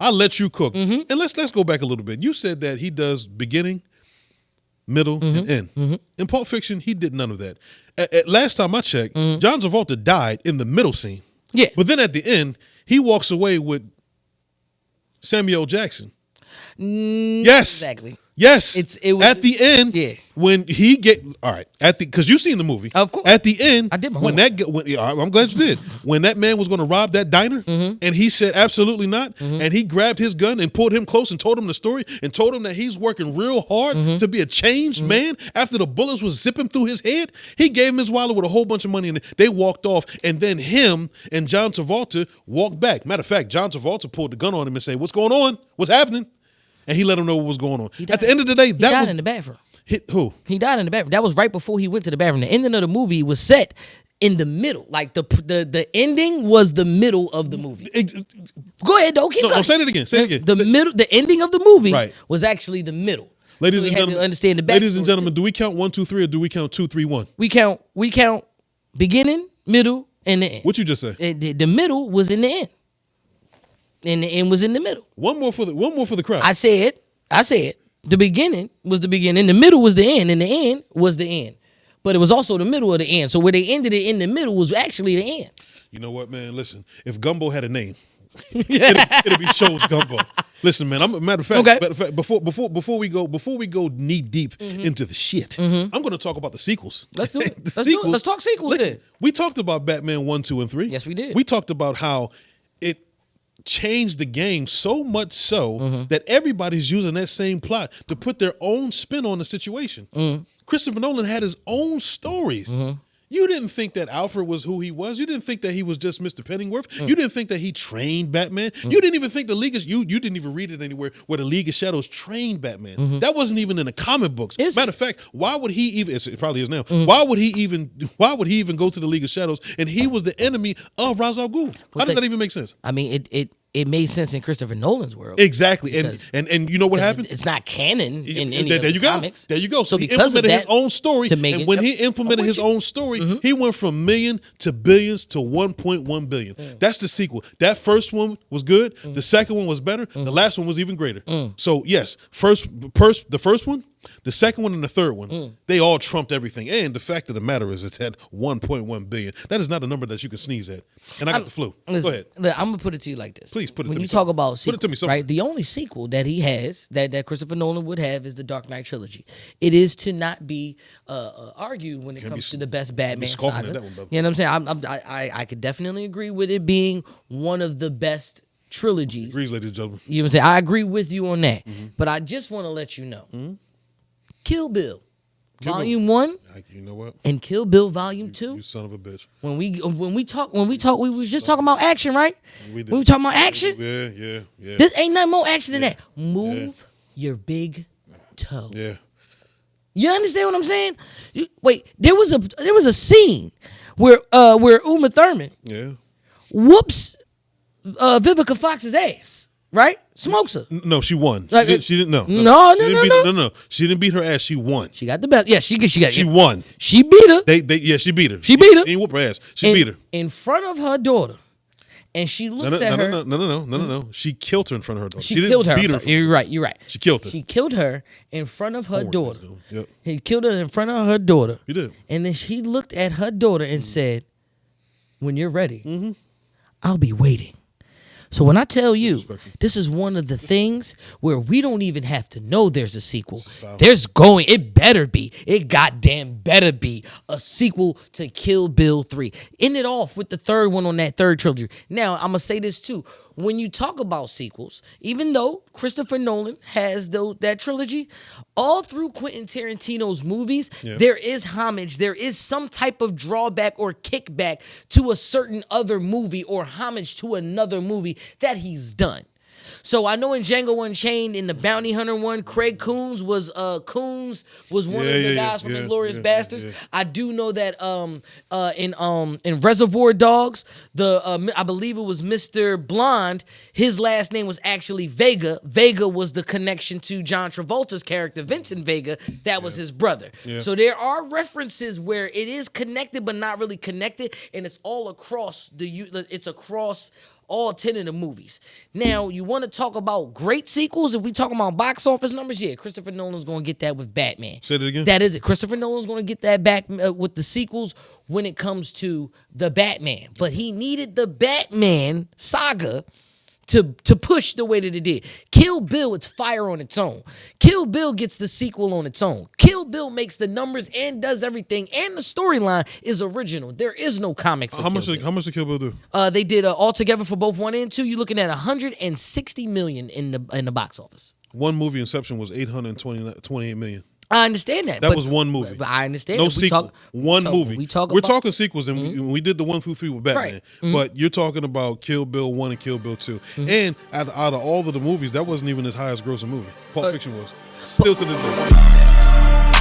I'll let you cook. And let's go back a little bit. You said that he does beginning, middle, and end. In Pulp Fiction, he did none of that. Last time I checked, John Travolta died in the middle scene. Yeah. But then at the end, he walks away with Samuel L. Jackson. Yes. Exactly. Yes. It was at the end. Yeah. When he because you've seen the movie. Of course. At the end, I did my when I'm glad you did. When that man was going to rob that diner, and he said absolutely not, and he grabbed his gun and pulled him close and told him the story and told him that he's working real hard to be a changed man after the bullets was zipping through his head, he gave him his wallet with a whole bunch of money in it. They walked off, and then him and John Travolta walked back. Matter of fact, John Travolta pulled the gun on him and said, "What's going on? What's happening?" And he let him know what was going on. At the end of the day, he died in the bathroom. Who? He died in the bathroom. That was right before he went to the bathroom. The ending of the movie was set in the middle. Like the ending was the middle of the movie. Go ahead, though. Keep going. No, say it again. Say it again. The ending of the movie Right. was actually the middle. Ladies So and we had gentlemen, to understand the ladies and backstory, gentlemen, too. do we count 1, 2, 3, or do we count 2, 3, 1? We count beginning, middle, and the end. What you just say? The middle was in the end. And the end was in the middle. One more for the crowd. I said the beginning was the beginning, the middle was the end, and the end was the end. But it was also the middle of the end. So where they ended it in the middle was actually the end. You know what, man? Listen, if Gumbo had a name, it'd be Shows Gumbo. Listen, man. Matter of fact, before we go knee deep into the shit, I'm going to talk about the sequels. Let's do it. Sequels. Let's talk sequels then. We talked about Batman 1, 2, and 3. Yes, we did. We talked about how it changed the game so much so that everybody's using that same plot to put their own spin on the situation. Christopher Nolan had his own stories. You didn't think that Alfred was who he was. You didn't think that he was just Mr. Pennyworth. You didn't think that he trained Batman. You didn't even think the League of you didn't even read it anywhere where the League of Shadows trained Batman. That wasn't even in the comic books. Matter of fact, why would he even? It probably is now. Why would he even go to the League of Shadows? And he was the enemy of Ra's al Ghul. How does that even make sense? I mean, it made sense in Christopher Nolan's world. Exactly. And you know what happened? It's not canon in any of the comics. There you go. So he because implemented his own story. And when he implemented his own story, he went from million to billions to 1.1 billion. That's the sequel. That first one was good. The second one was better. The last one was even greater. So yes, the first one, the second one, and the third one, they all trumped everything. And the fact of the matter is it's at 1.1 billion. That is not a number that you can sneeze at. And I got the flu. Listen, go ahead. Look, I'm going to put it to you like this. Please put it when to me. When you talk about sequels, put it to me something. Right, the only sequel that he has, that Christopher Nolan would have, is the Dark Knight Trilogy. It is to not be argued when it comes to the best Batman saga. That one, you know what I'm saying? I could definitely agree with it being one of the best trilogies. Agrees, ladies and gentlemen. You know what I'm saying? I agree with you on that. But I just want to let you know. Kill Bill. Volume 1, you know what? And Kill Bill Volume 2. You son of a bitch. When we talk, we was just talking about action, right? We did. We were talking about action. Yeah. This ain't nothing more action than that. Move your big toe. Yeah. You understand what I'm saying? Wait, there was a scene where Uma Thurman whoops Vivica Fox's ass. Right? Smokes her. No, she won. She didn't. No. No. She didn't beat her ass. She won. She got the best. Yeah, she got. She won. She beat her. She beat her. She beat her. She didn't whoop her ass. She beat her in front of her daughter, and she looks at her. No. She killed her in front of her daughter. She killed her. Beat her. You're right. She killed her. She killed her in front of her daughter. Yep. He killed her in front of her daughter. He did. And then she looked at her daughter and said, "When you're ready, I'll be waiting." So when I tell you, this is one of the things where we don't even have to know there's a sequel. It better be. It goddamn better be a sequel to Kill Bill 3. End it off with the third one on that third trilogy. Now, I'm going to say this too. When you talk about sequels, even though Christopher Nolan has that trilogy, all through Quentin Tarantino's movies, there is homage, there is some type of drawback or kickback to a certain other movie or homage to another movie that he's done. So I know in Django Unchained, in the Bounty Hunter one, Craig Coons was one of the guys from Inglourious Bastards. Yeah. I do know that in Reservoir Dogs, I believe it was Mr. Blonde, his last name was actually Vega. Vega was the connection to John Travolta's character, Vincent Vega. That was his brother. Yeah. So there are references where it is connected but not really connected, and it's all across all 10 of the movies. Now, you want to talk about great sequels? If we talking about box office numbers, yeah, Christopher Nolan's going to get that with Batman. Say that again? That is it. Christopher Nolan's going to get that back with the sequels when it comes to the Batman. But he needed the Batman saga to push the way that it did. Kill Bill, it's fire on its own. Kill Bill gets the sequel on its own. Kill Bill makes the numbers and does everything, and the storyline is original. There is no comic for how much did Kill Bill do? They did altogether for both 1 and 2. You're looking at $160 million in the box office. One movie, Inception, was $828 million. I understand that. That was one movie. But I understand. No that. sequel. One movie. We're talking sequels, and we did the 1 through 3 with Batman. Right. But you're talking about Kill Bill 1 and Kill Bill 2. And out of all of the movies, that wasn't even his highest grossing movie. Pulp Fiction was. Still to this day.